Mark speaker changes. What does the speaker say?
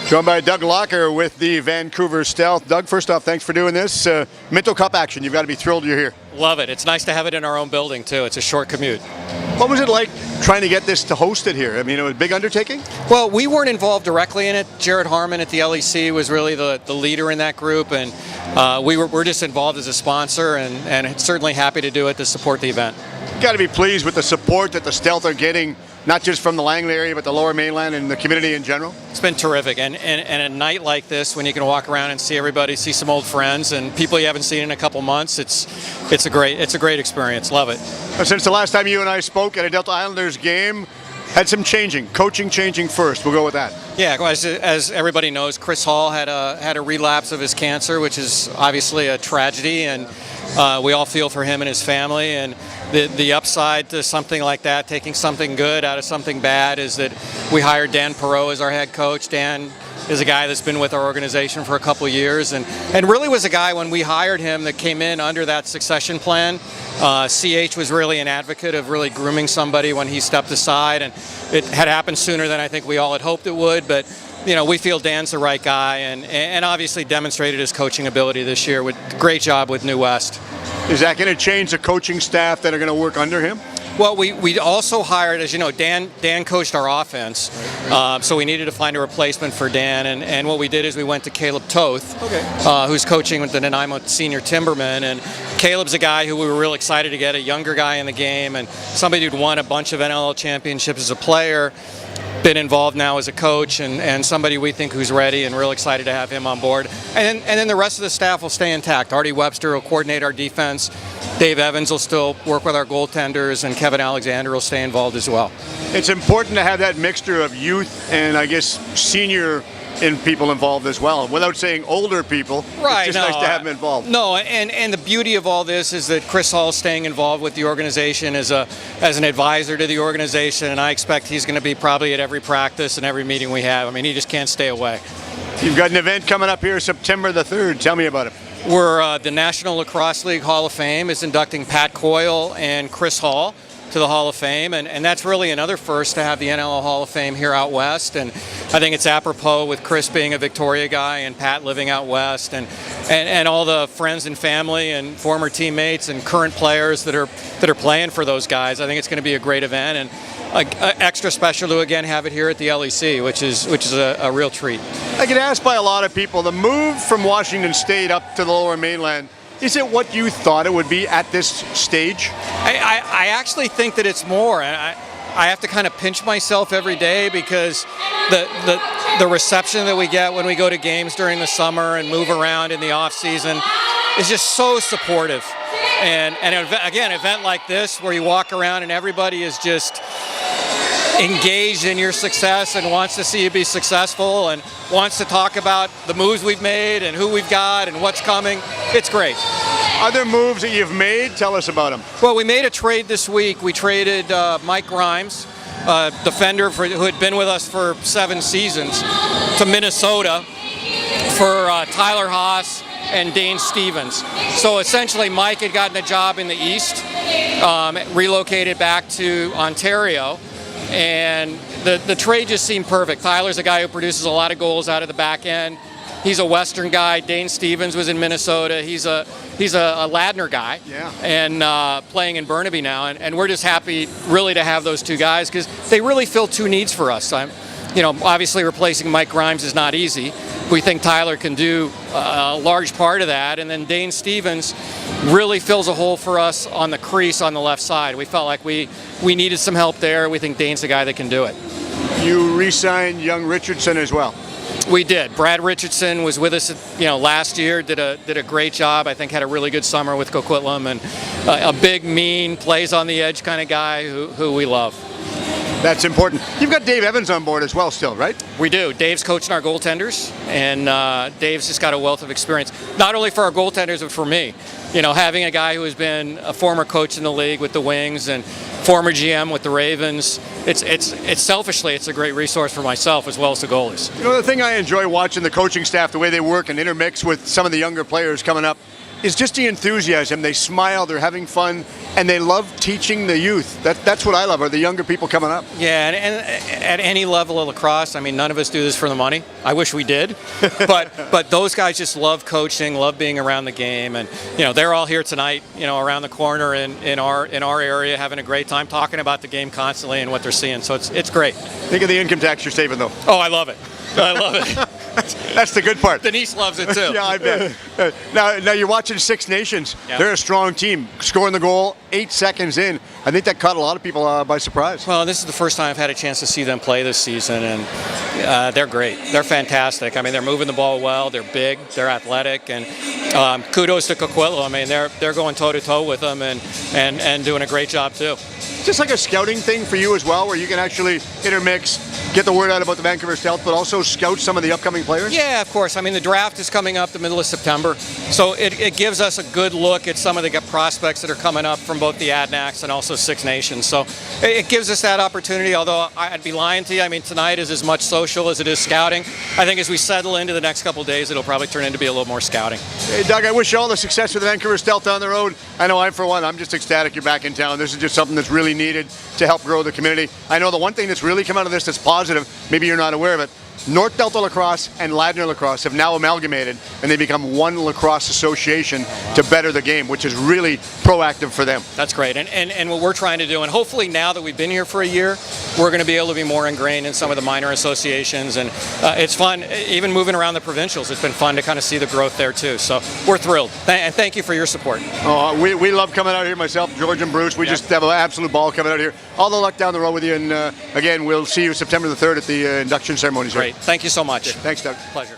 Speaker 1: Joined by Doug Locker with the Vancouver Stealth. Doug, first off, thanks for doing this. Minto Cup action, you've got to be thrilled you're here.
Speaker 2: Love it. It's nice to have it in our own building, too. It's a short commute.
Speaker 1: What was it like trying to get this to host it here? I mean, it was a big undertaking?
Speaker 2: Well, we weren't involved directly in it. Jared Harmon at the LEC was really the leader in that group, and we're just involved as a sponsor, and certainly happy to do it to support the event.
Speaker 1: You've got to be pleased with the support that the Stealth are getting, not just from the Langley area, but the Lower Mainland and the community in general.
Speaker 2: It's been terrific, and a night like this, when you can walk around and see everybody, see some old friends and people you haven't seen in a couple months, it's a great experience. Love it.
Speaker 1: Since the last time you and I spoke at a Delta Islanders game, had some coaching changing first. We'll go with that.
Speaker 2: Yeah, as everybody knows, Chris Hall had a relapse of his cancer, which is obviously a tragedy, and we all feel for him and his family. And the upside to something like that, taking something good out of something bad, is that we hired Dan Parra as our head coach. Dan is a guy that's been with our organization for a couple of years, and really was a guy when we hired him that came in under that succession plan. CH was really an advocate of really grooming somebody when he stepped aside, and it had happened sooner than I think we all had hoped it would, but we feel Dan's the right guy, and obviously demonstrated his coaching ability this year with great job with New West.
Speaker 1: Is that going to change the coaching staff that are going to work under him?
Speaker 2: Well, we also hired, as you know, Dan coached our offense, so we needed to find a replacement for Dan, and what we did is we went to Caleb Toth, who's coaching with the Nanaimo Senior Timbermen, and Caleb's a guy who we were real excited to get, a younger guy in the game, and somebody who'd won a bunch of NLL championships as a player, been involved now as a coach, and somebody we think who's ready, and real excited to have him on board. And then the rest of the staff will stay intact. Artie Webster will coordinate our defense. Dave Evans will still work with our goaltenders, and Kevin Alexander will stay involved as well.
Speaker 1: It's important to have that mixture of youth and, I guess, senior people involved as well. Without saying older people,
Speaker 2: right,
Speaker 1: it's just nice to have them involved.
Speaker 2: No, and the beauty of all this is that Chris Hall is staying involved with the organization as an advisor to the organization, and I expect he's going to be probably at every practice and every meeting we have. I mean, he just can't stay away.
Speaker 1: You've got an event coming up here September the 3rd. Tell me about it.
Speaker 2: We're the National Lacrosse League Hall of Fame is inducting Pat Coyle and Chris Hall to the Hall of Fame, and that's really another first to have the NLL Hall of Fame here out west, and I think it's apropos with Chris being a Victoria guy and Pat living out west, and all the friends and family and former teammates and current players that are playing for those guys. I think it's going to be a great event, and extra special to again have it here at the LEC, which is a real treat.
Speaker 1: I get asked by a lot of people, the move from Washington State up to the Lower Mainland, is it what you thought it would be at this stage?
Speaker 2: I actually think that it's more. I have to kind of pinch myself every day because the reception that we get when we go to games during the summer and move around in the off season is just so supportive. And again, an event like this where you walk around and everybody is just engaged in your success and wants to see you be successful and wants to talk about the moves we've made and who we've got and what's coming. It's great.
Speaker 1: Other moves that you've made, tell us about them.
Speaker 2: Well, we made a trade this week. We traded Mike Grimes, a defender who had been with us for 7 seasons, to Minnesota for Tyler Haas and Dane Stevens. So essentially Mike had gotten a job in the East, relocated back to Ontario, and the trade just seemed perfect. Tyler's a guy who produces a lot of goals out of the back end. He's a Western guy. Dane Stevens was in Minnesota. He's a Ladner guy, and playing in Burnaby now. And we're just happy really to have those two guys because they really fill 2 needs for us. Obviously replacing Mike Grimes is not easy. We think Tyler can do a large part of that, and then Dane Stevens really fills a hole for us on the crease on the left side. We felt like we needed some help there. We think Dane's the guy that can do it. You
Speaker 1: re-signed young Richardson as well.
Speaker 2: We did. Brad Richardson was with us, last year. Did a great job. I think had a really good summer with Coquitlam, and a big, mean, plays on the edge kind of guy who we love.
Speaker 1: That's important. You've got Dave Evans on board as well still, right?
Speaker 2: We do. Dave's coaching our goaltenders, and Dave's just got a wealth of experience, not only for our goaltenders, but for me. Having a guy who has been a former coach in the league with the Wings and former GM with the Ravens, it's selfishly, it's a great resource for myself as well as the goalies.
Speaker 1: The thing I enjoy watching the coaching staff, the way they work and intermix with some of the younger players coming up, is just the enthusiasm. They smile, they're having fun, and they love teaching the youth. That's what I love, are the younger people coming up.
Speaker 2: Yeah, and at any level of lacrosse, I mean, none of us do this for the money. I wish we did, but those guys just love coaching, love being around the game, and they're all here tonight, around the corner in our area, having a great time, talking about the game constantly and what they're seeing. So it's great.
Speaker 1: Think of the income tax you're saving, though.
Speaker 2: Oh, I love it. I love it.
Speaker 1: That's the good part.
Speaker 2: Denise loves it too.
Speaker 1: Yeah, I bet. Now you're watching Six Nations.
Speaker 2: Yeah.
Speaker 1: They're a strong team. Scoring the goal 8 seconds in. I think that caught a lot of people by surprise.
Speaker 2: Well, this is the first time I've had a chance to see them play this season, and they're great. They're fantastic. I mean, they're moving the ball well. They're big. They're athletic, and kudos to Coquitlam. I mean, they're going toe to toe with them and doing a great job too.
Speaker 1: Just like a scouting thing for you as well, where you can actually intermix, get the word out about the Vancouver Stealth, but also scout some of the upcoming players?
Speaker 2: Yeah, of course. I mean, the draft is coming up the middle of September, so it gives us a good look at some of the prospects that are coming up from both the Adnacs and also Six Nations. So it gives us that opportunity, although I'd be lying to you. I mean, tonight is as much social as it is scouting. I think as we settle into the next couple of days, it'll probably turn into be a little more scouting.
Speaker 1: Hey, Doug, I wish you all the success with the Vancouver Stealth down the road. I know for one, I'm just ecstatic you're back in town. This is just something that's really needed to help grow the community. I know the one thing that's really come out of this that's positive, maybe you're not aware of it, North Delta Lacrosse and Ladner Lacrosse have now amalgamated, and they become one lacrosse association to better the game, which is really proactive for them.
Speaker 2: That's great, and what we're trying to do, and hopefully now that we've been here for a year, we're going to be able to be more ingrained in some of the minor associations, and it's fun, even moving around the provincials, it's been fun to kind of see the growth there too, so we're thrilled, and thank you for your support.
Speaker 1: Oh, we love coming out here, myself, George and Bruce, we just have an absolute ball coming out here. All the luck down the road with you, and again, we'll see you September the 3rd at the induction ceremonies.
Speaker 2: Great. Thank you so much.
Speaker 1: Thanks, Doug.
Speaker 2: Pleasure.